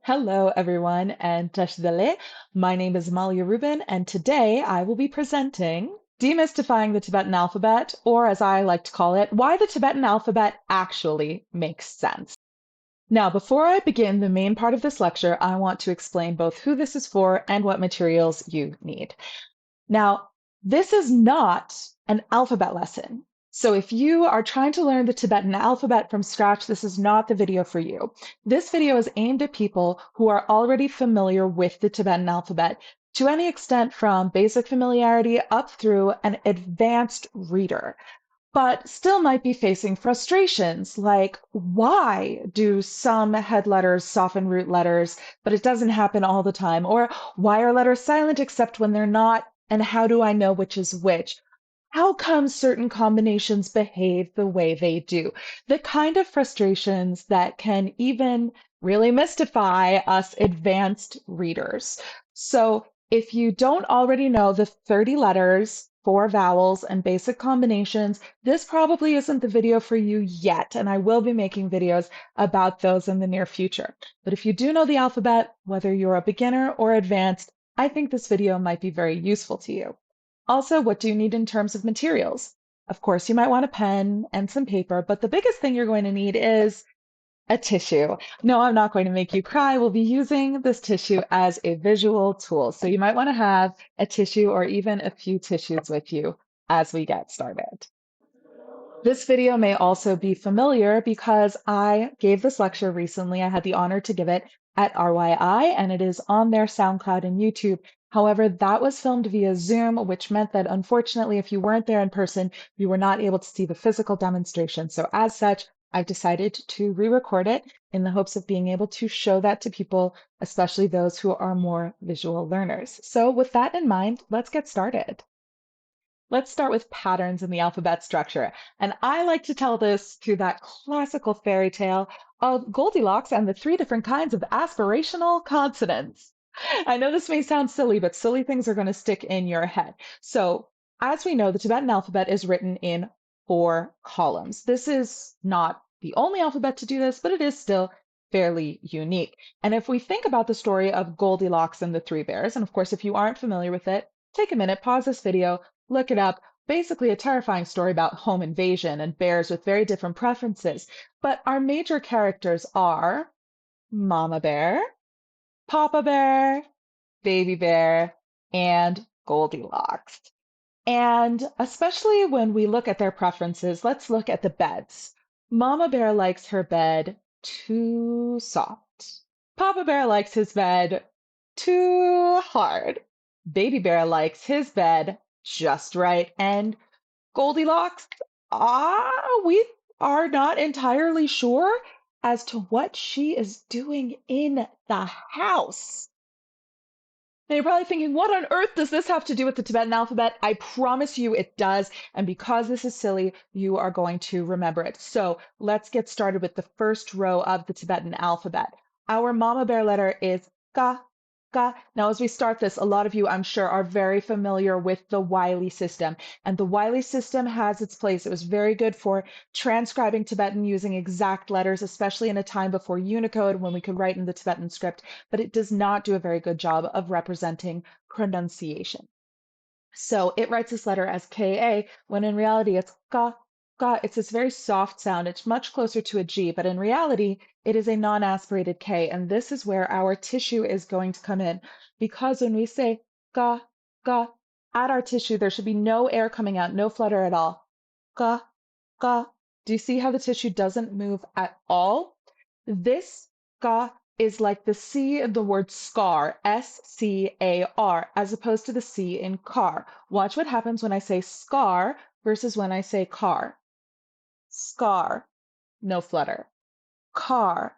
Hello, everyone, and Tashdale. My name is Malia Rubin, and today I will be presenting Demystifying the Tibetan Alphabet, or as I like to call it, why the Tibetan alphabet actually makes sense. Now, before I begin the main part of this lecture, I want to explain both who this is for and what materials you need. Now, this is not an alphabet lesson. So if you are trying to learn the Tibetan alphabet from scratch, this is not the video for you. This video is aimed at people who are already familiar with the Tibetan alphabet to any extent from basic familiarity up through an advanced reader, but still might be facing frustrations like why do some head letters soften root letters, but it doesn't happen all the time? Or why are letters silent except when they're not? And how do I know which is which? How come certain combinations behave the way they do? The kind of frustrations that can even really mystify us advanced readers. So if you don't already know the 30 letters, 4 vowels, and basic combinations, this probably isn't the video for you yet, and I will be making videos about those in the near future. But if you do know the alphabet, whether you're a beginner or advanced, I think this video might be very useful to you. Also, what do you need in terms of materials? Of course, you might want a pen and some paper, but the biggest thing you're going to need is a tissue. No, I'm not going to make you cry. We'll be using this tissue as a visual tool. So you might want to have a tissue or even a few tissues with you as we get started. This video may also be familiar because I gave this lecture recently. I had the honor to give it at RYI, and it is on their SoundCloud and YouTube. However, that was filmed via Zoom, which meant that unfortunately, if you weren't there in person, you were not able to see the physical demonstration. So as such, I've decided to re-record it in the hopes of being able to show that to people, especially those who are more visual learners. So with that in mind, let's get started. Let's start with patterns in the alphabet structure. And I like to tell this through that classical fairy tale of Goldilocks and the 3 different kinds of aspirational consonants. I know this may sound silly, but silly things are going to stick in your head. So, as we know, the Tibetan alphabet is written in 4 columns. This is not the only alphabet to do this, but it is still fairly unique. And if we think about the story of Goldilocks and the 3 bears, and of course, if you aren't familiar with it, take a minute, pause this video, look it up. Basically, a terrifying story about home invasion and bears with very different preferences. But our major characters are Mama Bear, Papa Bear, Baby Bear, and Goldilocks. And especially when we look at their preferences, let's look at the beds. Mama Bear likes her bed too soft. Papa Bear likes his bed too hard. Baby Bear likes his bed just right. And Goldilocks, we are not entirely sure as to what she is doing in the house. Now you're probably thinking, what on earth does this have to do with the Tibetan alphabet? I promise you it does. And because this is silly, you are going to remember it. So let's get started with the first row of the Tibetan alphabet. Our mama bear letter is ka, ka. Now, as we start this, a lot of you, I'm sure, are very familiar with the Wiley system. And the Wiley system has its place. It was very good for transcribing Tibetan using exact letters, especially in a time before Unicode when we could write in the Tibetan script, but it does not do a very good job of representing pronunciation. So it writes this letter as Ka, when in reality it's ka, ka. It's this very soft sound. It's much closer to a G, but in reality, it is a non-aspirated K. And this is where our tissue is going to come in. Because when we say ka, ka, at our tissue, there should be no air coming out, no flutter at all. Ka, ka. Do you see how the tissue doesn't move at all? This ka is like the C in the word scar, S-C-A-R, as opposed to the C in car. Watch what happens when I say scar versus when I say car. Scar, no flutter. Car,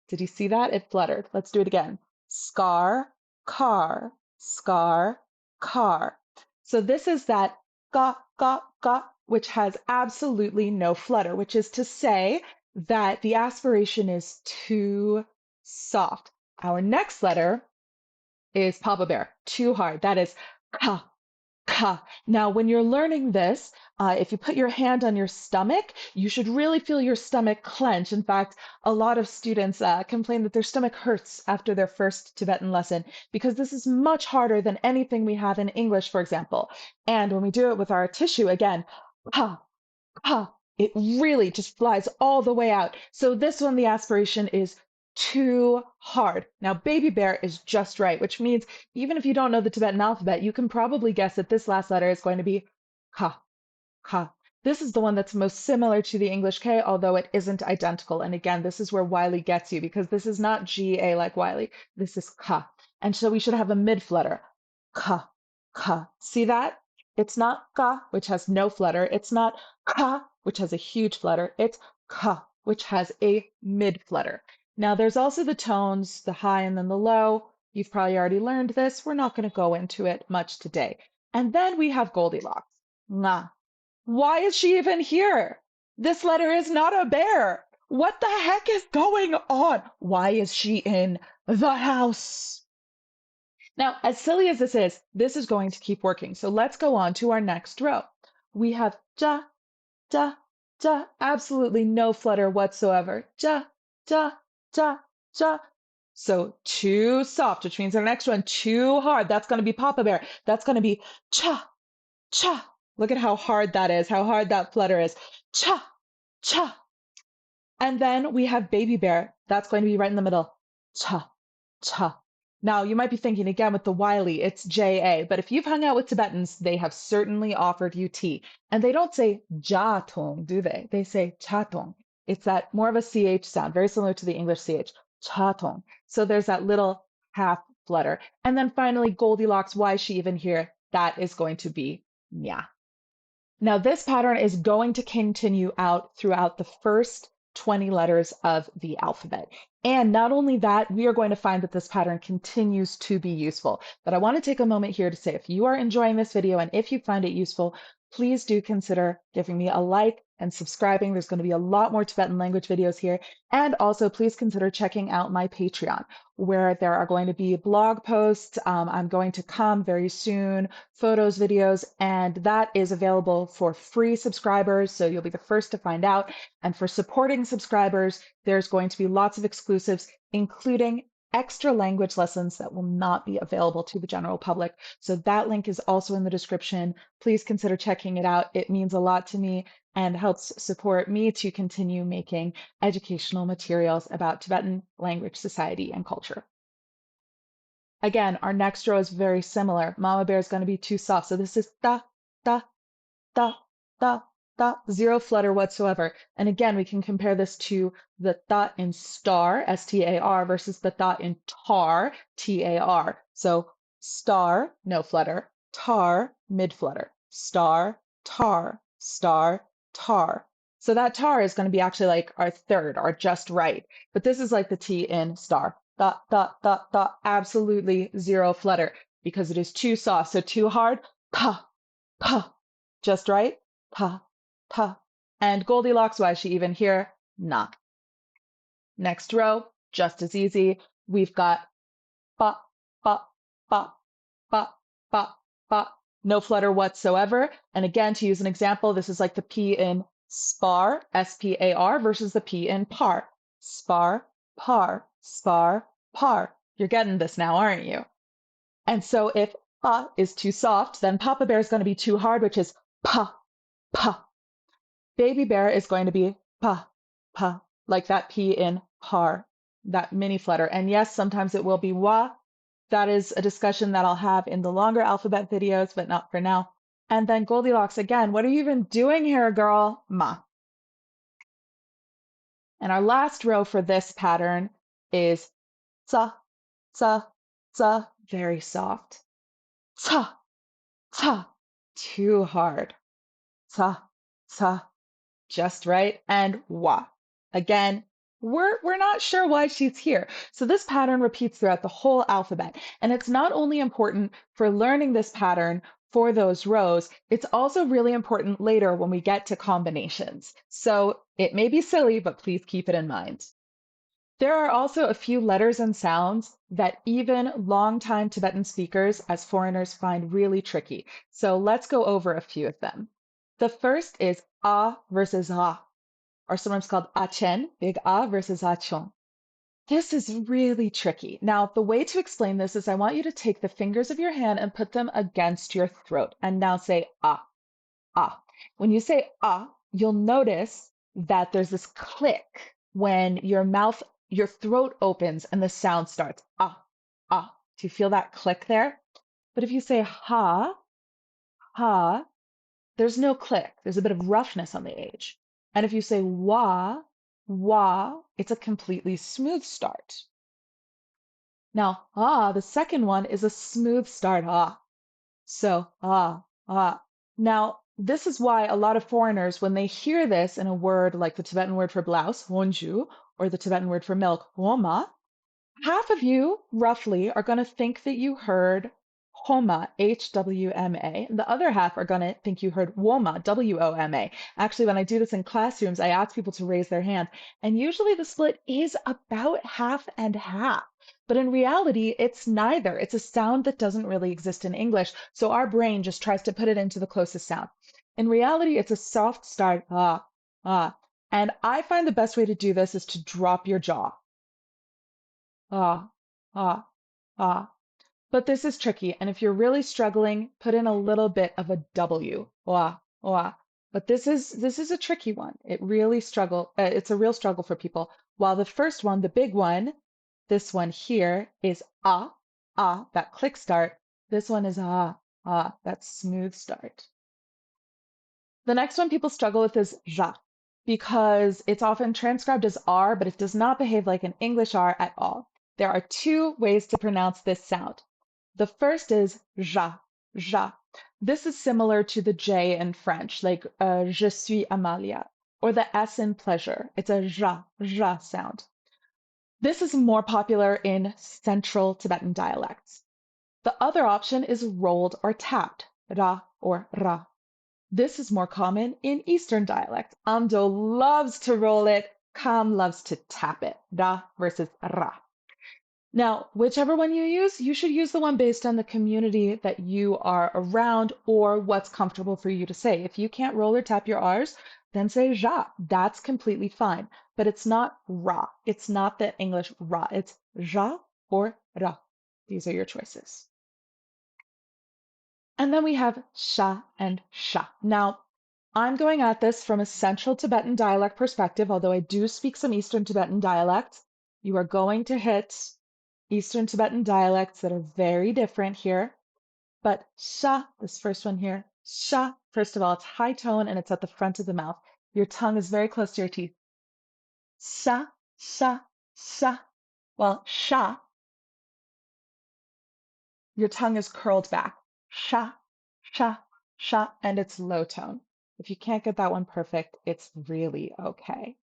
did you see that? It fluttered. Let's do it again. Scar, car, scar, car. So this is that ga, ga, ga, which has absolutely no flutter, which is to say that the aspiration is too soft. Our next letter is Papa Bear, too hard. That is ka, Ka. Now, when you're learning this, if you put your hand on your stomach, you should really feel your stomach clench. In fact, a lot of students complain that their stomach hurts after their first Tibetan lesson because this is much harder than anything we have in English, for example. And when we do it with our tissue, again, ka, it really just flies all the way out. So this one, the aspiration is too hard. Now, baby bear is just right, which means even if you don't know the Tibetan alphabet, you can probably guess that this last letter is going to be ka, ka. This is the one that's most similar to the English K, although it isn't identical. And again, this is where Wiley gets you because this is not GA like Wiley. This is ka. And so we should have a mid flutter. Ka, ka. See that? It's not ka, which has no flutter. It's not ka, which has a huge flutter. It's ka, which has a mid flutter. Now there's also the tones, the high and then the low. You've probably already learned this. We're not going to go into it much today. And then we have Goldilocks. Nga. Why is she even here? This letter is not a bear. What the heck is going on? Why is she in the house? Now, as silly as this is going to keep working. So let's go on to our next row. We have ja, ja, ja, absolutely no flutter whatsoever. Ja, ja, ja, ja. So too soft, which means our next one too hard. That's going to be Papa Bear. That's going to be cha, cha. Look at how hard that is, how hard that flutter is. Cha, cha. And then we have baby bear. That's going to be right in the middle. Cha, cha. Now, you might be thinking again with the Wiley, it's JA, but if you've hung out with Tibetans, they have certainly offered you T. And they don't say jatong, do they? They say chatong. It's that more of a CH sound, very similar to the English CH. Chatong. So there's that little half flutter. And then finally, Goldilocks, why is she even here? That is going to be nya. Now, this pattern is going to continue out throughout the first 20 letters of the alphabet. And not only that, we are going to find that this pattern continues to be useful. But I want to take a moment here to say if you are enjoying this video and if you find it useful, please do consider giving me a like and subscribing. There's going to be a lot more Tibetan language videos here. And also, please consider checking out my Patreon, where there are going to be blog posts. I'm going to come very soon, photos, videos, and that is available for free subscribers. So you'll be the first to find out. And for supporting subscribers, there's going to be lots of exclusives, including extra language lessons that will not be available to the general public. So that link is also in the description. Please consider checking it out. It means a lot to me and helps support me to continue making educational materials about Tibetan language, society, and culture. Again, our next row is very similar. Mama bear is going to be too soft. So this is da, da, da, da, da, zero flutter whatsoever. And again, we can compare this to the da in star, S-T-A-R, versus the da in tar, T-A-R. So star, no flutter, tar, mid flutter, star, tar, star, tar. So that tar is going to be actually like our third, our just right. But this is like the T in star. Da, da, da, da, absolutely zero flutter because it is too soft. So too hard, pa, pa, just right, pa, pa. And Goldilocks, why is she even here? Nah. Next row, just as easy. We've got ba, ba, ba, ba, ba, ba. No flutter whatsoever. And again, to use an example, this is like the P in spar, S-P-A-R, versus the P in par. Spar, par, spar, par. You're getting this now, aren't you? And so if pa is too soft, then Papa Bear is going to be too hard, which is pa, pa. Baby bear is going to be pa, pa, like that P in par, that mini flutter. And yes, sometimes it will be wa. That is a discussion that I'll have in the longer alphabet videos, but not for now. And then Goldilocks again. What are you even doing here, girl? Ma. And our last row for this pattern is tsa, tsa, tsa, very soft. Tsa, tsa, too hard. Tsa, tsa, just right, and wa. Again, we're not sure why she's here. So this pattern repeats throughout the whole alphabet. And it's not only important for learning this pattern for those rows, it's also really important later when we get to combinations. So it may be silly, but please keep it in mind. There are also a few letters and sounds that even longtime Tibetan speakers as foreigners find really tricky. So let's go over a few of them. The first is a versus ha, or sometimes called achen, big a versus achon. This is really tricky. Now, the way to explain this is I want you to take the fingers of your hand and put them against your throat and now say ah, ah. When you say ah, you'll notice that there's this click when your throat opens and the sound starts. Ah, ah. Do you feel that click there? But if you say ha, ha, there's no click. There's a bit of roughness on the H. And if you say wah, wah, it's a completely smooth start. Now, ah, the second one is a smooth start, ah. So, ah, ah. Now, this is why a lot of foreigners, when they hear this in a word like the Tibetan word for blouse, honju, or the Tibetan word for milk, homa, half of you, roughly, are going to think that you heard Homa, Hwma, and the other half are going to think you heard Woma, Woma. Actually, when I do this in classrooms, I ask people to raise their hand, and usually the split is about half and half. But in reality, it's neither. It's a sound that doesn't really exist in English, so our brain just tries to put it into the closest sound. In reality, it's a soft start, ah, ah. And I find the best way to do this is to drop your jaw. Ah, ah, ah. But this is tricky, and if you're really struggling, put in a little bit of a W. Wah, wah. But this is a tricky one. It's a real struggle for people. While the first one, the big one, this one here is ah, ah, that click start. This one is ah, ah, that smooth start. The next one people struggle with is ja, because it's often transcribed as R, but it does not behave like an English R at all. There are two ways to pronounce this sound. The first is ja, ja. This is similar to the J in French, like je suis Amalia, or the S in pleasure. It's a ja, ja sound. This is more popular in central Tibetan dialects. The other option is rolled or tapped, ra or ra. This is more common in Eastern dialects. Amdo loves to roll it, Kam loves to tap it, ra versus ra. Now, whichever one you use, you should use the one based on the community that you are around or what's comfortable for you to say. If you can't roll or tap your R's, then say ja. That's completely fine. But it's not ra. It's not the English ra. It's ja or ra. These are your choices. And then we have sha and sha. Now, I'm going at this from a Central Tibetan dialect perspective, although I do speak some Eastern Tibetan dialects. You are going to hit Eastern Tibetan dialects that are very different here. But sha, this first one here, sha, first of all, it's high tone and it's at the front of the mouth. Your tongue is very close to your teeth. Sha, sha, sha. Well, sha, your tongue is curled back. Sha, sha, sha, and it's low tone. If you can't get that one perfect, it's really okay.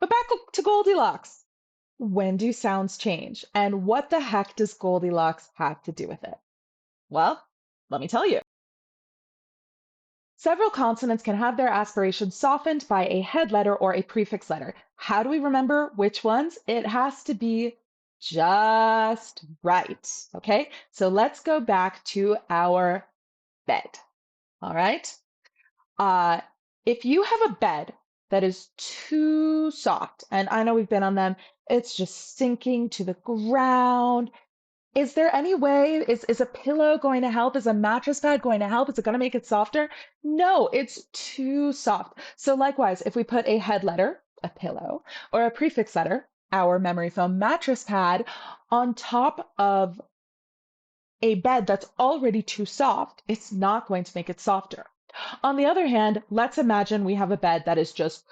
But back to Goldilocks. When do sounds change? And what the heck does Goldilocks have to do with it? Well, let me tell you. Several consonants can have their aspiration softened by a head letter or a prefix letter. How do we remember which ones? It has to be just right. Okay, so let's go back to our bed. All right. Uh, if you have a bed that is too soft, and I know we've been on them, it's just sinking to the ground. Is there any way, is a pillow going to help? Is a mattress pad going to help? Is it going to make it softer? No, it's too soft. So likewise, if we put a head letter, a pillow, or a prefix letter, our memory foam mattress pad, on top of a bed that's already too soft, it's not going to make it softer. On the other hand, let's imagine we have a bed that is just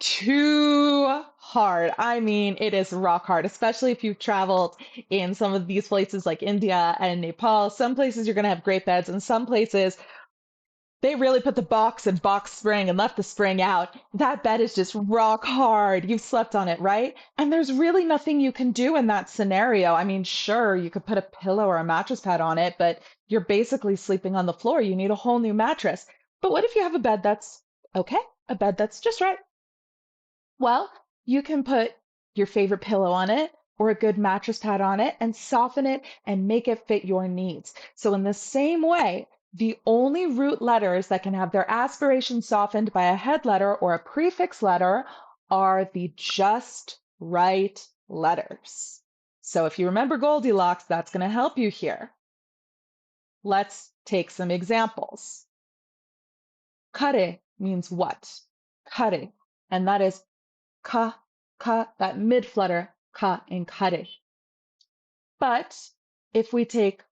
too hard. I mean, it is rock hard, especially if you've traveled in some of these places like India and Nepal. Some places you're going to have great beds, and some places they really put the box in box spring and left the spring out. That bed is just rock hard. You've slept on it, right? And there's really nothing you can do in that scenario. I mean, sure, you could put a pillow or a mattress pad on it, but you're basically sleeping on the floor. You need a whole new mattress. But what if you have a bed that's okay? A bed that's just right? Well, you can put your favorite pillow on it or a good mattress pad on it and soften it and make it fit your needs. So in the same way, the only root letters that can have their aspiration softened by a head letter or a prefix letter are the just right letters. So if you remember Goldilocks, that's going to help you here. Let's take some examples. Kare means what? Kare. And that is ka, that mid flutter, ka in kare. But if we take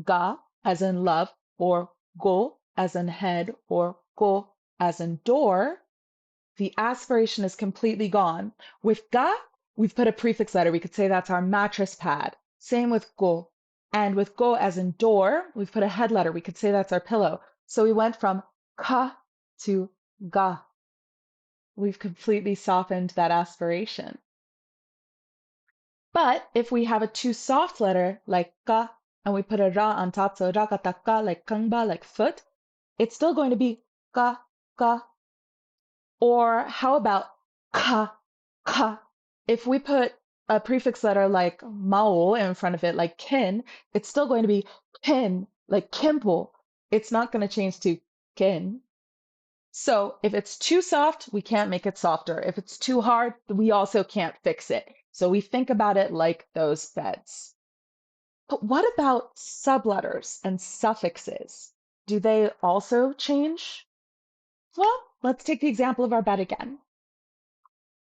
ga as in love, or go as in head, or go as in door, the aspiration is completely gone. With ga, we've put a prefix letter. We could say that's our mattress pad. Same with go. And with go as in door, we've put a head letter. We could say that's our pillow. So we went from ka to ga. We've completely softened that aspiration. But if we have a too soft letter like ka and we put a ra on top, so rakataka like kangba, like foot, it's still going to be ka, ka. Or how about ka, ka? If we put a prefix letter like mao in front of it, like kin, it's still going to be kin, like kimpo. It's not going to change to kin. So if it's too soft, we can't make it softer. If it's too hard, we also can't fix it. So we think about it like those beds. But what about subletters and suffixes? Do they also change? Well, let's take the example of our bed again.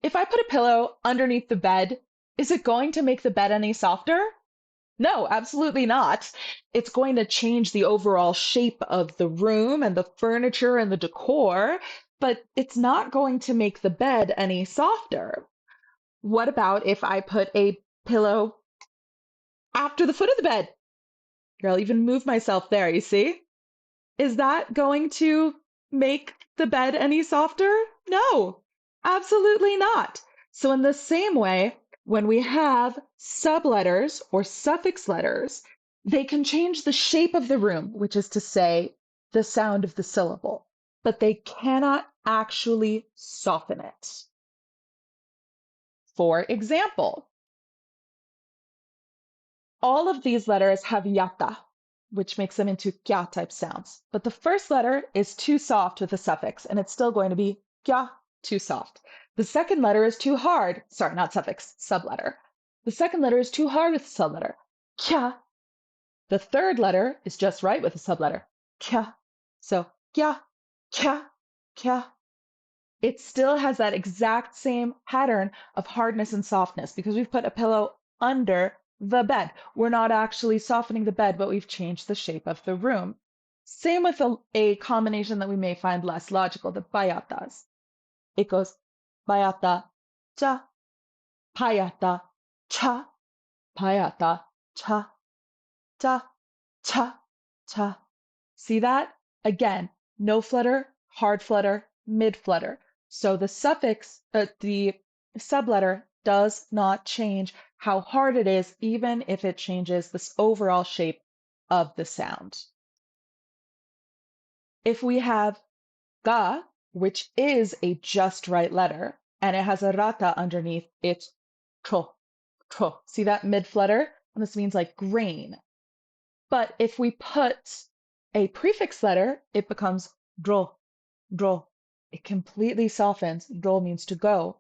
If I put a pillow underneath the bed, is it going to make the bed any softer? No, absolutely not. It's going to change the overall shape of the room and the furniture and the decor, but it's not going to make the bed any softer. What about if I put a pillow after the foot of the bed? Here, I'll even move myself there, you see? Is that going to make the bed any softer? No, absolutely not. So in the same way, when we have subletters or suffix letters, they can change the shape of the room, which is to say, the sound of the syllable, but they cannot actually soften it. For example, all of these letters have yata, which makes them into kya type sounds. But the first letter is too soft with a suffix, and it's still going to be kya, too soft. The second letter is too hard. Sorry, not suffix, subletter. The second letter is too hard with a subletter. Kya. The third letter is just right with a subletter. Kya. So kya, kya, kya. It still has that exact same pattern of hardness and softness because we've put a pillow under the bed. We're not actually softening the bed, but we've changed the shape of the room. Same with a combination that we may find less logical, the bayatas. It goes bayata, cha, payata, cha, payata, cha, cha, cha, cha. See that? Again, no flutter, hard flutter, mid flutter. So the suffix, the subletter does not change how hard it is, even if it changes this overall shape of the sound. If we have ga, which is a just right letter, and it has a rata underneath, it's tro, tro. See that mid flutter? And this means like grain. But if we put a prefix letter, it becomes dro, dro. It completely softens. Dro means to go.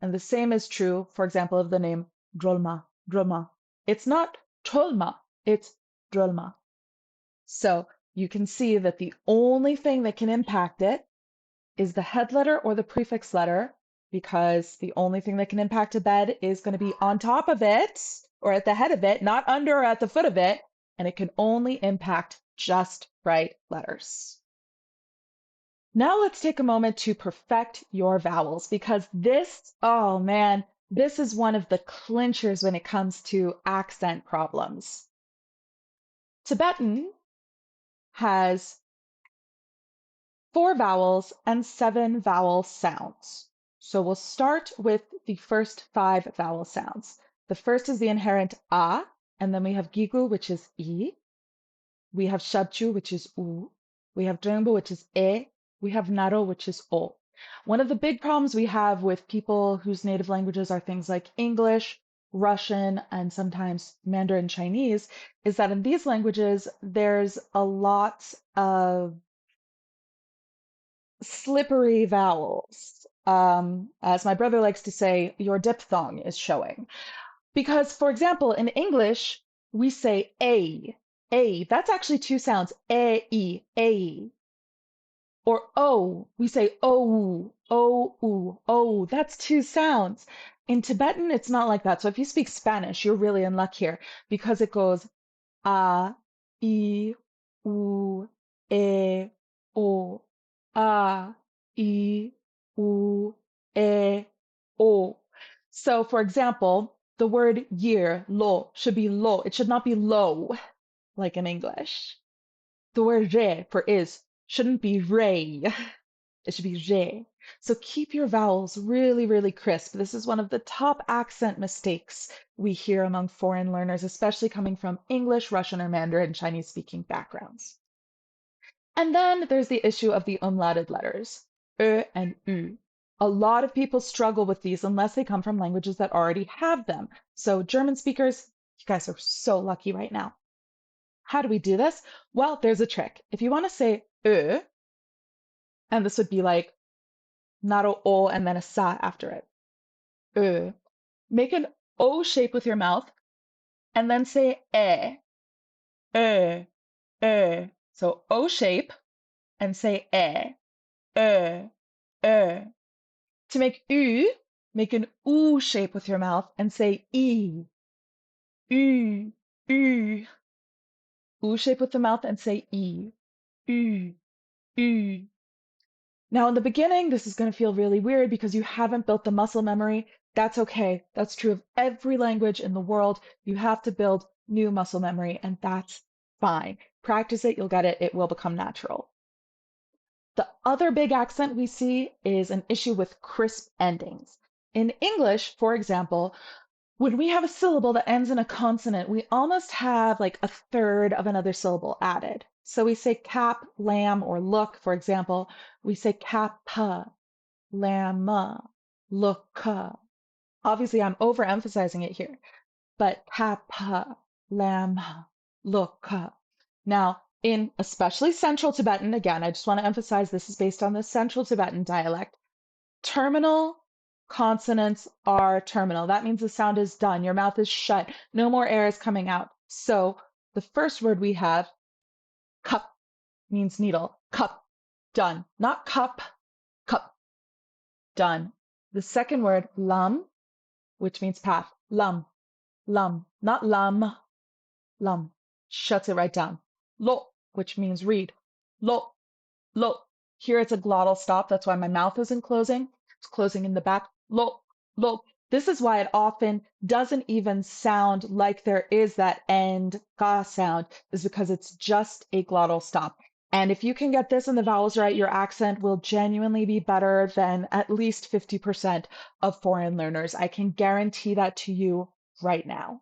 And the same is true, for example, of the name Drolma, Drolma. It's not Trolma, it's Drolma. So you can see that the only thing that can impact it is the head letter or the prefix letter, because the only thing that can impact a bed is going to be on top of it or at the head of it, not under or at the foot of it, and it can only impact just right letters. Now let's take a moment to perfect your vowels because this, oh man, this is one of the clinchers when it comes to accent problems. Tibetan has 4 vowels and 7 vowel sounds. So we'll start with the first 5 vowel sounds. The first is the inherent a, and then we have gigu, which is i. We have shabchu, which is u. We have drengbo, which is e. We have naro, which is o. One of the big problems we have with people whose native languages are things like English, Russian, and sometimes Mandarin Chinese is that in these languages, there's a lot of slippery vowels. As my brother likes to say, your diphthong is showing. Because, for example, in English, we say a. That's actually two sounds, a. Or O, we say o. That's two sounds. In Tibetan, it's not like that. So if you speak Spanish, you're really in luck here because it goes a, I, u, e, o. A, I, u, e, o. So for example, the word year, lo, should be lo. It should not be low, like in English. The word re for is shouldn't be ray. It should be re. So keep your vowels really, really crisp. This is one of the top accent mistakes we hear among foreign learners, especially coming from English, Russian, or Mandarin Chinese speaking backgrounds. And then there's the issue of the umlauted letters, and ü. A lot of people struggle with these unless they come from languages that already have them. So German speakers, you guys are so lucky right now. How do we do this? Well, there's a trick. If you want to say and this would be like naro o and then a sa after it. Make an O shape with your mouth and then say e. So O shape and say e. To make U, make an U shape with your mouth and say u. U. U shape with the mouth and say u. U. Now, in the beginning, this is going to feel really weird because you haven't built the muscle memory. That's okay. That's true of every language in the world. You have to build new muscle memory, and that's fine. Practice it, you'll get it, it will become natural. The other big accent we see is an issue with crisp endings. In English, for example, when we have a syllable that ends in a consonant, we almost have like a third of another syllable added. So we say cap, lamb, or look, for example. We say cap, lamb, look. Obviously, I'm overemphasizing it here, but cap, lamb, look. Now, in especially Central Tibetan, again, I just want to emphasize this is based on the Central Tibetan dialect. Terminal consonants are terminal. That means the sound is done. Your mouth is shut. No more air is coming out. So the first word we have, cup, means needle. Cup, done. Not cup, cup, done. The second word, lum, which means path. Lum, not lum. Shuts it right down. Lo, which means read. Lo, lo. Here it's a glottal stop. That's why my mouth isn't closing. It's closing in the back. Lo, lo. This is why it often doesn't even sound like there is that end ga sound, is because it's just a glottal stop. And if you can get this and the vowels right, your accent will genuinely be better than at least 50% of foreign learners. I can guarantee that to you right now.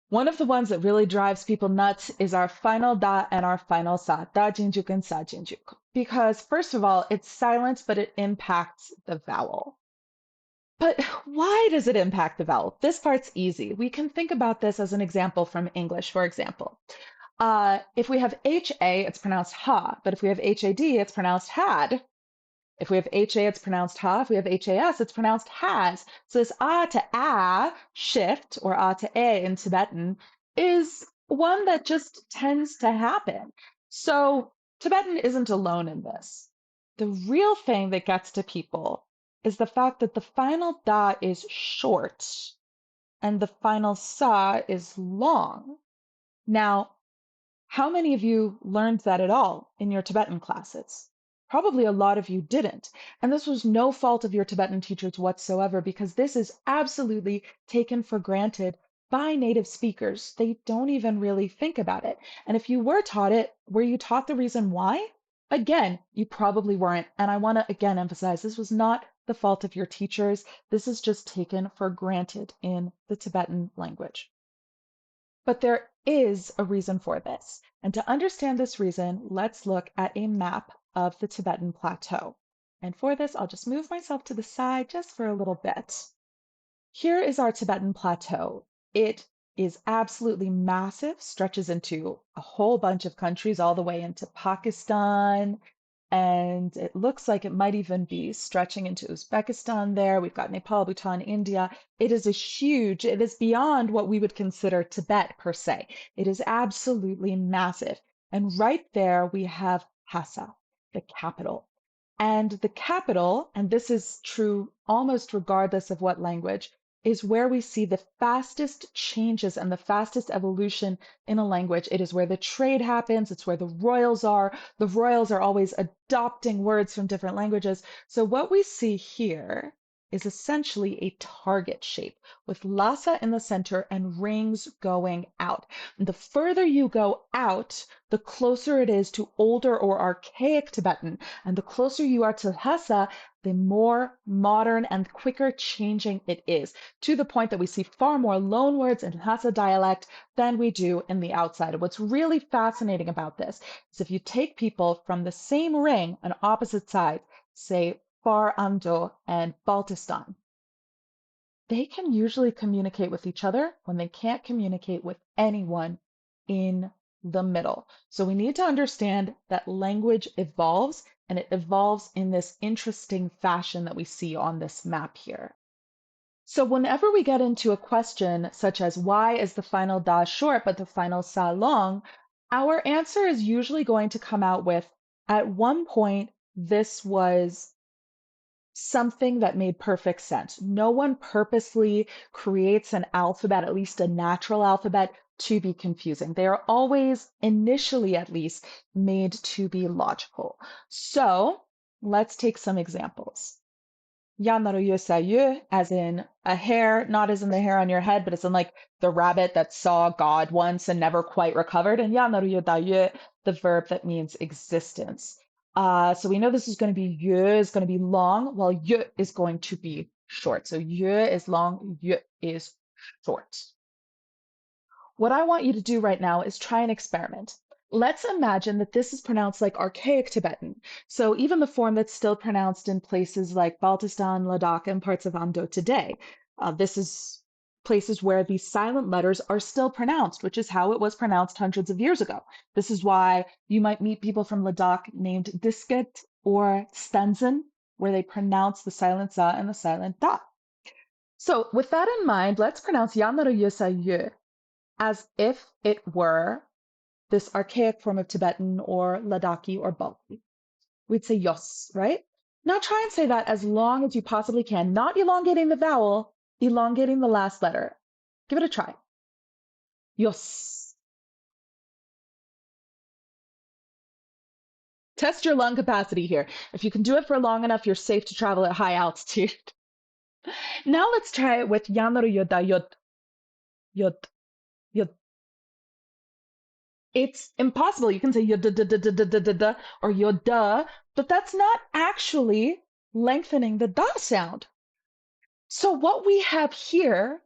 One of the ones that really drives people nuts is our final da and our final sa, da jinjuk and sa jinjuk. Because first of all, it's silent, but it impacts the vowel. But why does it impact the vowel? This part's easy. We can think about this as an example from English, for example. If we have HA, it's pronounced ha, but if we have HAD, it's pronounced had. If we have HA, it's pronounced ha. If we have HAS, it's pronounced has. So this to a shift, or to a in Tibetan, is one that just tends to happen. So Tibetan isn't alone in this. The real thing that gets to people is the fact that the final da is short and the final sa is long. Now, how many of you learned that at all in your Tibetan classes? Probably a lot of you didn't. And this was no fault of your Tibetan teachers whatsoever, because this is absolutely taken for granted by native speakers. They don't even really think about it. And if you were taught it, were you taught the reason why? Again, you probably weren't. And I want to again emphasize this was not the fault of your teachers. This is just taken for granted in the Tibetan language. But there is a reason for this. And to understand this reason, let's look at a map of the Tibetan plateau. And for this, I'll just move myself to the side just for a little bit. Here is our Tibetan plateau. It is absolutely massive, stretches into a whole bunch of countries, all the way into Pakistan. And it looks like it might even be stretching into Uzbekistan there. We've got Nepal, Bhutan, India. It is beyond what we would consider Tibet per se. It is absolutely massive. And right there we have Lhasa, the capital. And the capital, and this is true almost regardless of what language, is where we see the fastest changes and the fastest evolution in a language. It is where the trade happens. It's where the royals are. The royals are always adopting words from different languages. So what we see here is essentially a target shape with Lhasa in the center and rings going out. And the further you go out, the closer it is to older or archaic Tibetan. And the closer you are to Lhasa, the more modern and quicker changing it is, to the point that we see far more loan words in Lhasa dialect than we do in the outside. And what's really fascinating about this is if you take people from the same ring on opposite sides, say Far Amdo and Baltistan, they can usually communicate with each other when they can't communicate with anyone in the middle. So we need to understand that language evolves, and it evolves in this interesting fashion that we see on this map here. So whenever we get into a question such as why is the final da short but the final sa long, our answer is usually going to come out with at one point this was something that made perfect sense. No one purposely creates an alphabet, at least a natural alphabet, to be confusing. They are always, initially at least, made to be logical. So let's take some examples. Yanaru as in a hair, not as in the hair on your head, but as in like the rabbit that saw God once and never quite recovered. And Yanaru the verb that means existence. So we know this is going to be is going to be long, while is going to be short. So is long, is short. What I want you to do right now is try an experiment. Let's imagine that this is pronounced like archaic Tibetan. So even the form that's still pronounced in places like Baltistan, Ladakh, and parts of Amdo today. This is places where these silent letters are still pronounced, which is how it was pronounced hundreds of years ago. This is why you might meet people from Ladakh named Disket or Stenzen, where they pronounce the silent za and the silent da. So with that in mind, let's pronounce Yanaru Yusa Yu as if it were this archaic form of Tibetan or Ladakhi or Balti. We'd say yos, right? Now try and say that as long as you possibly can, not elongating the vowel, elongating the last letter. Give it a try. Yos. Test your lung capacity here. If you can do it for long enough, you're safe to travel at high altitude. Now let's try it with Yanaru Yoda Yod. Yod. Yod. It's impossible. You can say yoda or yoda, but that's not actually lengthening the da sound. So what we have here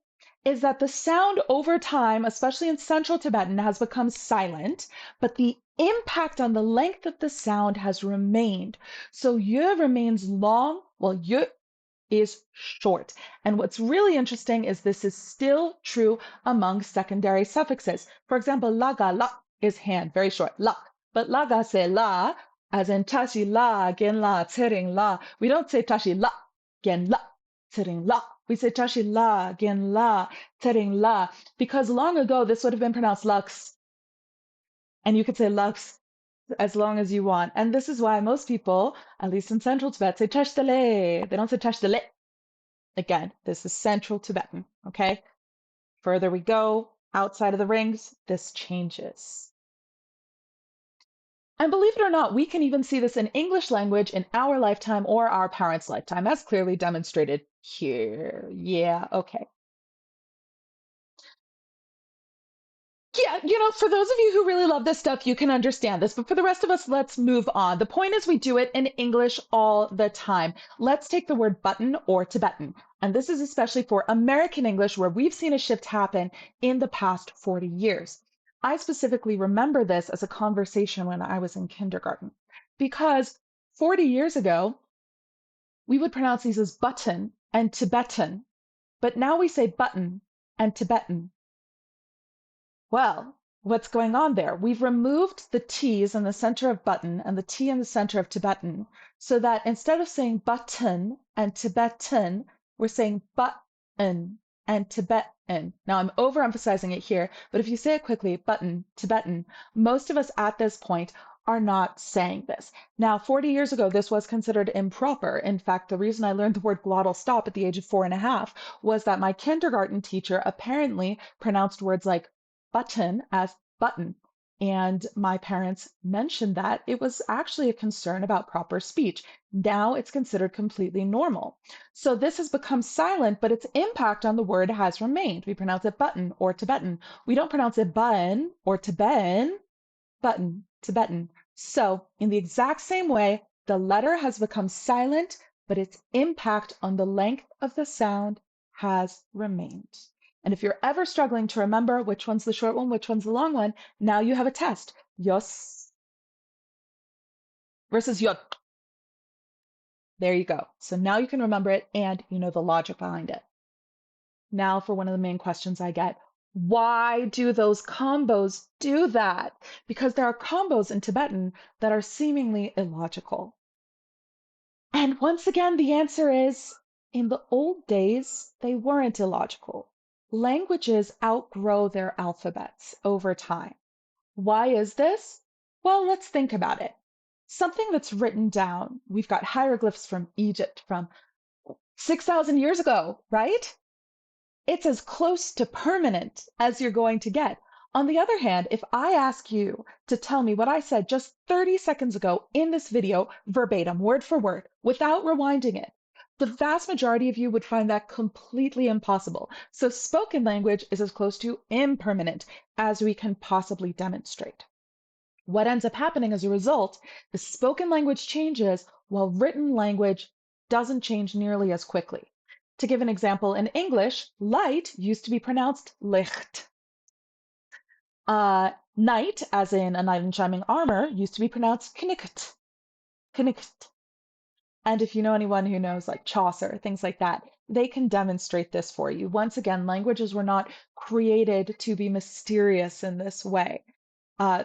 is that the sound over time, especially in Central Tibetan, has become silent, but the impact on the length of the sound has remained. So y remains long, while y is short. And what's really interesting is this is still true among secondary suffixes. For example, laga, la is hand, very short, la. But laga se la, as in tashi la, gen la, tsering la. We don't say tashi la, gen la, tsering la. We say tashi la, gen la, tsering la. Because long ago, this would have been pronounced lux. And you could say lux as long as you want. And this is why most people, at least in Central Tibet, say tashdale. They don't say tashdale. Again, this is Central Tibetan, okay? Further we go, outside of the rings, this changes. And believe it or not, we can even see this in English language in our lifetime or our parents' lifetime, as clearly demonstrated here. Yeah, okay. Yeah, for those of you who really love this stuff, you can understand this. But for the rest of us, let's move on. The point is we do it in English all the time. Let's take the word button or Tibetan. And this is especially for American English, where we've seen a shift happen in the past 40 years. I specifically remember this as a conversation when I was in kindergarten, because 40 years ago, we would pronounce these as button and Tibetan, but now we say button and Tibetan. Well, what's going on there? We've removed the T's in the center of button and the T in the center of Tibetan, so that instead of saying button and Tibetan, we're saying button and Tibetan. Now I'm overemphasizing it here, but if you say it quickly, button, Tibetan, most of us at this point are not saying this. Now, 40 years ago, this was considered improper. In fact, the reason I learned the word glottal stop at the age of 4.5 was that my kindergarten teacher apparently pronounced words like button as button. And my parents mentioned that it was actually a concern about proper speech. Now it's considered completely normal. So this has become silent, but its impact on the word has remained. We pronounce it button or Tibetan. We don't pronounce it button or Tibetan, button, Tibetan. So in the exact same way, the letter has become silent, but its impact on the length of the sound has remained. And if you're ever struggling to remember which one's the short one, which one's the long one, now you have a test. Yos versus yot. There you go. So now you can remember it and you know the logic behind it. Now for one of the main questions I get. Why do those combos do that? Because there are combos in Tibetan that are seemingly illogical. And once again, the answer is in the old days, they weren't illogical. Languages outgrow their alphabets over time. Why is this? Well, let's think about it. Something that's written down, we've got hieroglyphs from Egypt from 6,000 years ago, right? It's as close to permanent as you're going to get. On the other hand, if I ask you to tell me what I said just 30 seconds ago in this video, verbatim, word for word, without rewinding it, the vast majority of you would find that completely impossible. So spoken language is as close to impermanent as we can possibly demonstrate. What ends up happening as a result, the spoken language changes while written language doesn't change nearly as quickly. To give an example, in English, light used to be pronounced licht. Knight, as in a knight in shining armor, used to be pronounced knicht. Knicht. And if you know anyone who knows like Chaucer, things like that, they can demonstrate this for you. Once again, languages were not created to be mysterious in this way.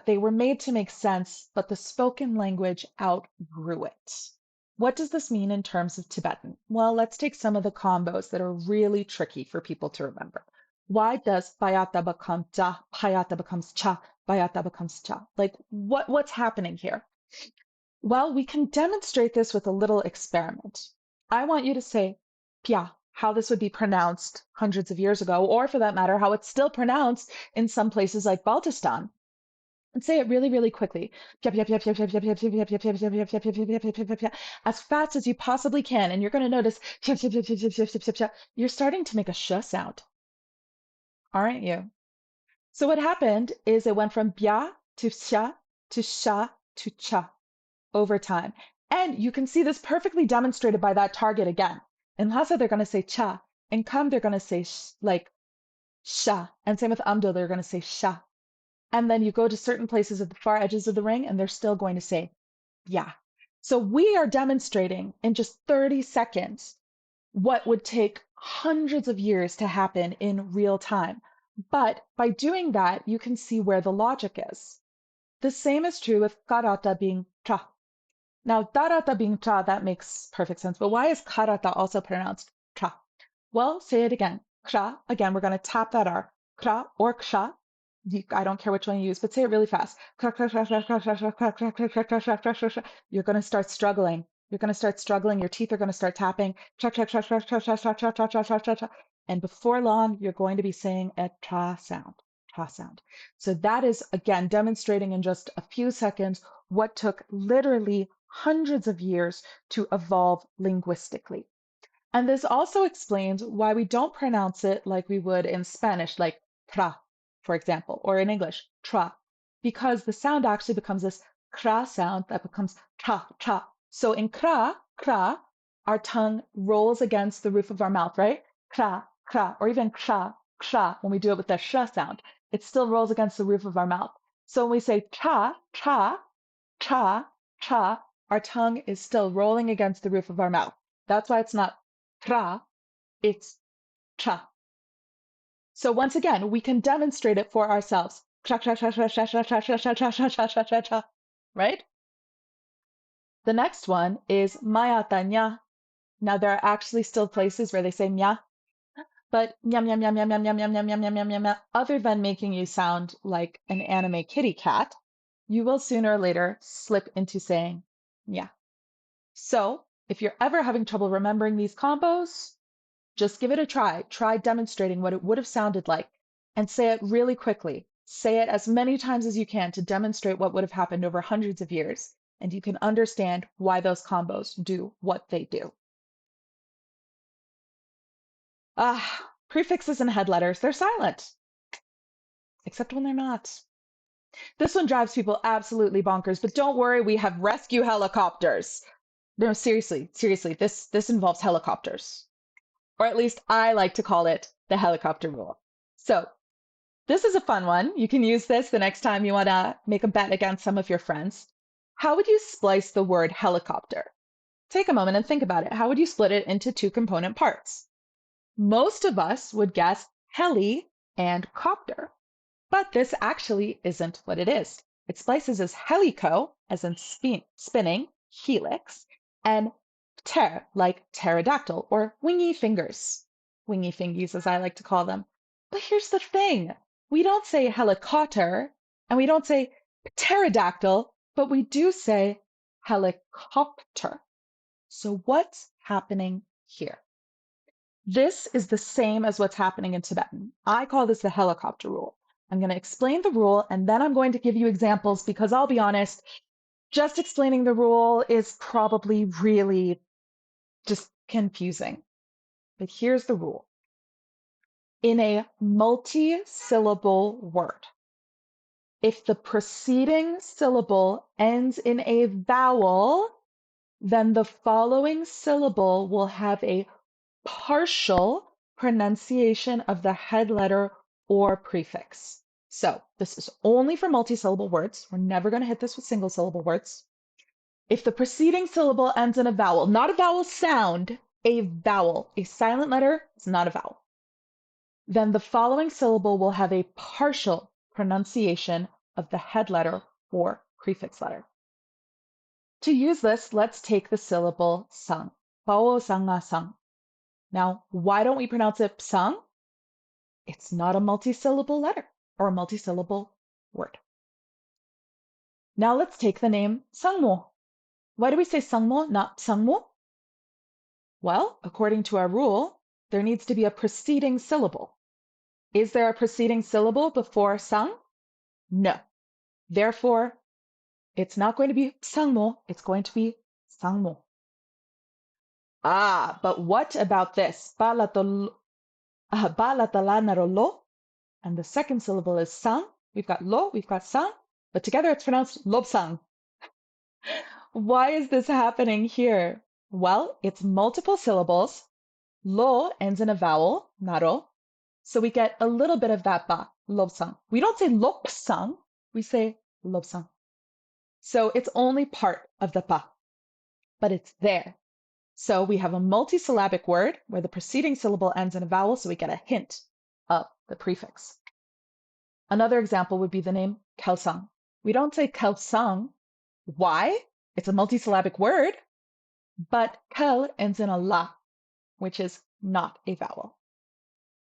They were made to make sense, but the spoken language outgrew it. What does this mean in terms of Tibetan? Well, let's take some of the combos that are really tricky for people to remember. Why does bayata become ja, hayata becomes cha, bayata becomes cha? Like, what's happening here? Well, we can demonstrate this with a little experiment. I want you to say pia, how this would be pronounced hundreds of years ago, or for that matter, how it's still pronounced in some places like Baltistan. And say it really, really quickly. As fast as you possibly can. And you're going to notice you're starting to make a sh sound, aren't you? So what happened is it went from bia to sha to sha to cha over time. And you can see this perfectly demonstrated by that target again. In Lhasa, they're going to say cha. In Kham, they're going to say like sha. And same with Amdo, they're going to say sha. And then you go to certain places at the far edges of the ring and they're still going to say, yeah. So we are demonstrating in just 30 seconds what would take hundreds of years to happen in real time. But by doing that, you can see where the logic is. The same is true with karata being tra. Now, tarata being tra, that makes perfect sense. But why is karata also pronounced tra? Well, say it again. Kra, again, we're going to tap that R. Kra or ksha. I don't care which one you use, but say it really fast. You're going to start struggling. You're going to start struggling. Your teeth are going to start tapping. And before long, you're going to be saying a tra sound. Tra sound. So that is, again, demonstrating in just a few seconds what took literally hundreds of years to evolve linguistically. And this also explains why we don't pronounce it like we would in Spanish, like tra, for example, or in English, tra, because the sound actually becomes this kra sound that becomes tra, tra. So in kra, our tongue rolls against the roof of our mouth, right? Kra, or even ksha, when we do it with the sh sound, it still rolls against the roof of our mouth. So when we say tra, tra, tra, tra, our tongue is still rolling against the roof of our mouth. That's why it's not tra, it's tra. So once again, we can demonstrate it for ourselves. Tra, tra, tra, tra, tra, tra, tra, tra, tra, tra, tra, tra, tra, tra, tra. Right? The next one is mayata nya. Now there are actually still places where they say nya, but yum yum yum yum yum yum yum yum yum yum yum yum. Other than making you sound like an anime kitty cat, you will sooner or later slip into saying nya. So if you're ever having trouble remembering these combos, just give it a try. Try demonstrating what it would have sounded like and say it really quickly. Say it as many times as you can to demonstrate what would have happened over hundreds of years, and you can understand why those combos do what they do. Prefixes and head letters, they're silent, except when they're not. This one drives people absolutely bonkers, but don't worry, we have rescue helicopters. No, seriously, this involves helicopters. Or at least I like to call it the helicopter rule. So this is a fun one. You can use this the next time you want to make a bet against some of your friends. How would you splice the word helicopter? Take a moment and think about it. How would you split it into two component parts? Most of us would guess heli and copter, but this actually isn't what it is. It splices as helico, as in spinning, helix, and pter, like pterodactyl, or wingy fingers. Wingy fingies, as I like to call them. But here's the thing. We don't say helicopter, and we don't say pterodactyl, but we do say helicopter. So what's happening here? This is the same as what's happening in Tibetan. I call this the helicopter rule. I'm going to explain the rule and then I'm going to give you examples because I'll be honest, just explaining the rule is probably really just confusing. But here's the rule. In a multi-syllable word, if the preceding syllable ends in a vowel, then the following syllable will have a partial pronunciation of the head letter or prefix. So this is only for multi-syllable words. We're never going to hit this with single-syllable words. If the preceding syllable ends in a vowel, not a vowel sound, a vowel, a silent letter is not a vowel, then the following syllable will have a partial pronunciation of the head letter or prefix letter. To use this, let's take the syllable sang. Bao sanga sang. Now, why don't we pronounce it psang? It's not a multi-syllable letter or a multi-syllable word. Now let's take the name Sangmo. Why do we say Sangmo, not Sangmo? Well, according to our rule, there needs to be a preceding syllable. Is there a preceding syllable before sang? No. Therefore, it's not going to be Sangmo, it's going to be Sangmo. But what about this? Ba latala narolo. And the second syllable is sang. We've got lo, we've got sang, but together it's pronounced lobsang. Why is this happening here? Well, it's multiple syllables. Lo ends in a vowel, naro. So we get a little bit of that ba, lobsang. We don't say lopsang, we say lobsang. So it's only part of the pa, but it's there. So we have a multisyllabic word where the preceding syllable ends in a vowel, so we get a hint of the prefix. Another example would be the name Kelsang. We don't say Kelsang. Why? It's a multisyllabic word, but Kel ends in a la, which is not a vowel.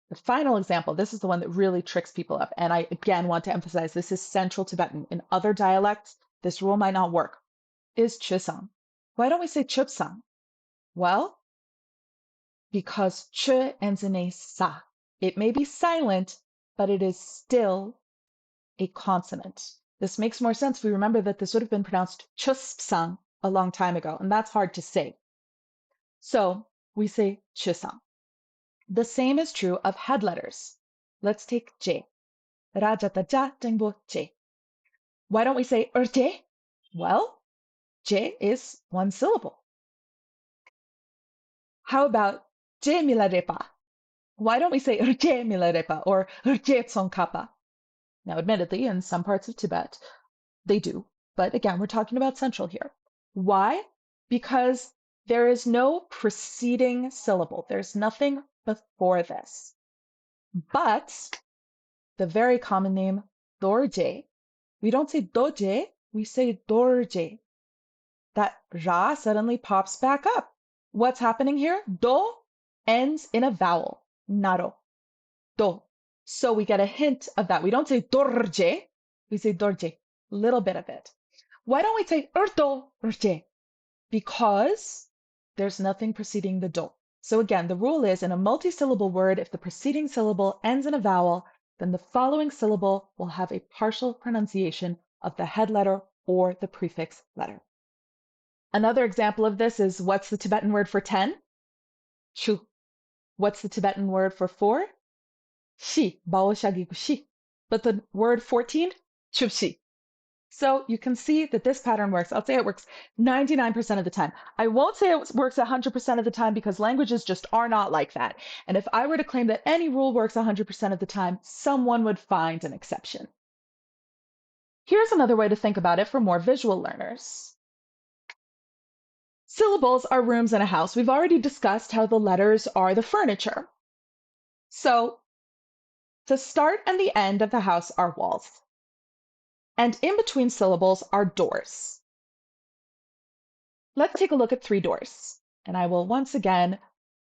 The final example, this is the one that really tricks people up, and I again want to emphasize this is Central Tibetan. In other dialects, this rule might not work, is Chusang. Why don't we say Chupsang? Well, because ch ends in a sa. It may be silent, but it is still a consonant. This makes more sense if we remember that this would have been pronounced chuspsang a long time ago, and that's hard to say. So we say chusang. The same is true of head letters. Let's take J. Rajata ja jengbo J. Why don't we say J? Well, J is one syllable. How about J milarepa? Why don't we say J milarepa or J tsongkapa? Now, admittedly, in some parts of Tibet, they do. But again, we're talking about Central here. Why? Because There is no preceding syllable. There's nothing before this. But the very common name dorje, we don't say doje, we say dorje. That ra suddenly pops back up. What's happening here? Do ends in a vowel, naro, do. So we get a hint of that. We don't say dorje, we say dorje, little bit of it. Why don't we say urdo, urje? Because there's nothing preceding the do. So again, the rule is in a multi-syllable word, if the preceding syllable ends in a vowel, then the following syllable will have a partial pronunciation of the head letter or the prefix letter. Another example of this is, what's the Tibetan word for 10? Chu. What's the Tibetan word for 4? Shi, shi. But the word 14? Chupshi. So you can see that this pattern works. I'll say it works 99% of the time. I won't say it works 100% of the time because languages just are not like that. And if I were to claim that any rule works 100% of the time, someone would find an exception. Here's another way to think about it for more visual learners. Syllables are rooms in a house. We've already discussed how the letters are the furniture. So the start and the end of the house are walls. And in between syllables are doors. Let's take a look at 3 doors. And I will once again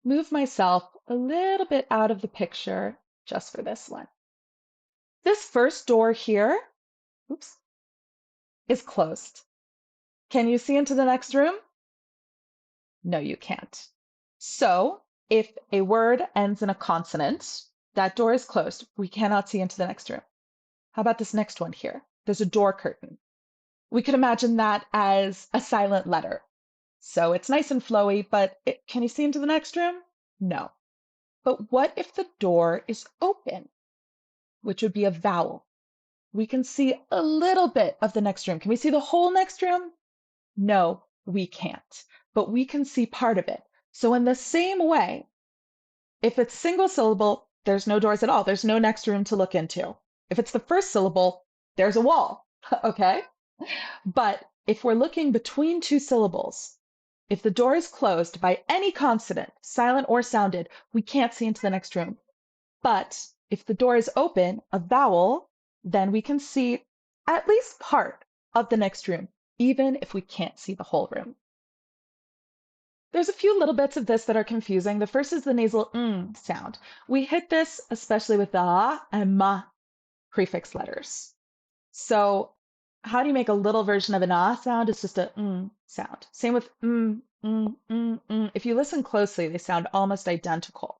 move myself a little bit out of the picture just for this one. This first door here, oops, is closed. Can you see into the next room? No, you can't. So if a word ends in a consonant, that door is closed. We cannot see into the next room. How about this next one here? There's a door curtain. We could imagine that as a silent letter. So it's nice and flowy, but can you see into the next room? No. But what if the door is open, which would be a vowel? We can see a little bit of the next room. Can we see the whole next room? No, we can't, but we can see part of it. So in the same way, if it's single syllable, there's no doors at all. There's no next room to look into. If it's the first syllable, there's a wall, okay? But if we're looking between 2 syllables, if the door is closed by any consonant, silent or sounded, we can't see into the next room. But if the door is open, a vowel, then we can see at least part of the next room, even if we can't see the whole room. There's a few little bits of this that are confusing. The first is the nasal sound. We hit this especially with the a and ma prefix letters. So how do you make a little version of an ah sound? It's just a sound. Same with If you listen closely, they sound almost identical.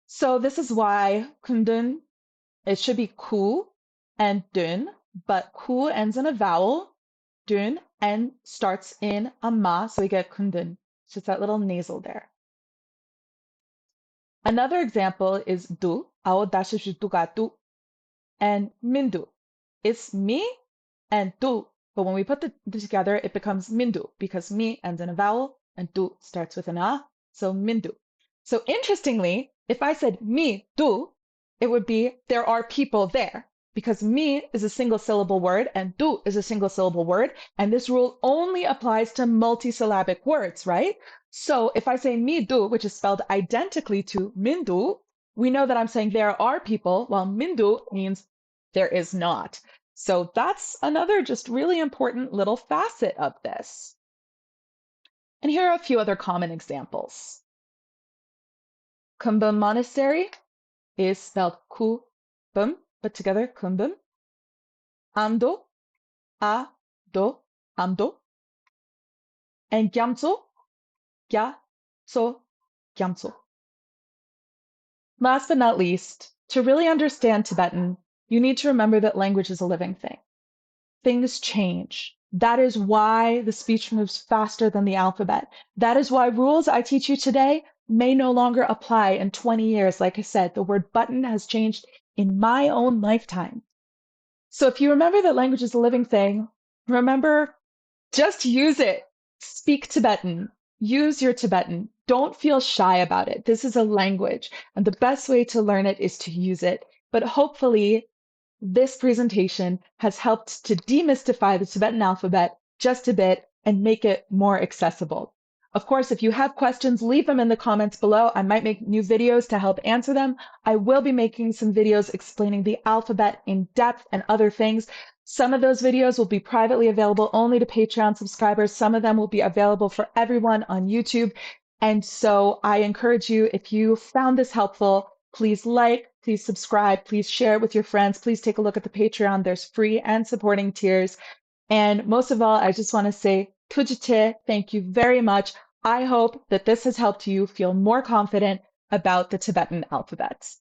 So this is why kundun, it should be ku and dun, but ku ends in a vowel, dun, and starts in a ma, so we get kundun. It's just that little nasal there. Another example is du, ao dashu tu ga tu, and mindu. It's me and du, but when we put the together, it becomes mindu because mi ends in a vowel and du starts with an a, so mindu. So interestingly, if I said mi du, it would be there are people there because mi is a single syllable word and du is a single syllable word, and this rule only applies to multisyllabic words, right? So if I say mi du, which is spelled identically to mindu, we know that I'm saying there are people, while mindu means there is not. So that's another just really important little facet of this. And here are a few other common examples. Kumbum Monastery is spelled ku-bum, but together kumbum. Amdo, a-do, amdo. And gyamso, gya-so, gyamso. Last but not least, to really understand Tibetan, you need to remember that language is a living thing. Things change. That is why the speech moves faster than the alphabet. That is why rules I teach you today may no longer apply in 20 years. Like I said, the word button has changed in my own lifetime. So if you remember that language is a living thing, remember, just use it. Speak Tibetan. Use your Tibetan. Don't feel shy about it. This is a language, and the best way to learn it is to use it. But hopefully, this presentation has helped to demystify the Tibetan alphabet just a bit and make it more accessible. Of course, if you have questions, leave them in the comments below. I might make new videos to help answer them. I will be making some videos explaining the alphabet in depth and other things. Some of those videos will be privately available only to Patreon subscribers. Some of them will be available for everyone on YouTube. And so I encourage you, if you found this helpful, please like, please subscribe, please share it with your friends. Please take a look at the Patreon. There's free and supporting tiers. And most of all, I just want to say, Tujite, thank you very much. I hope that this has helped you feel more confident about the Tibetan alphabet.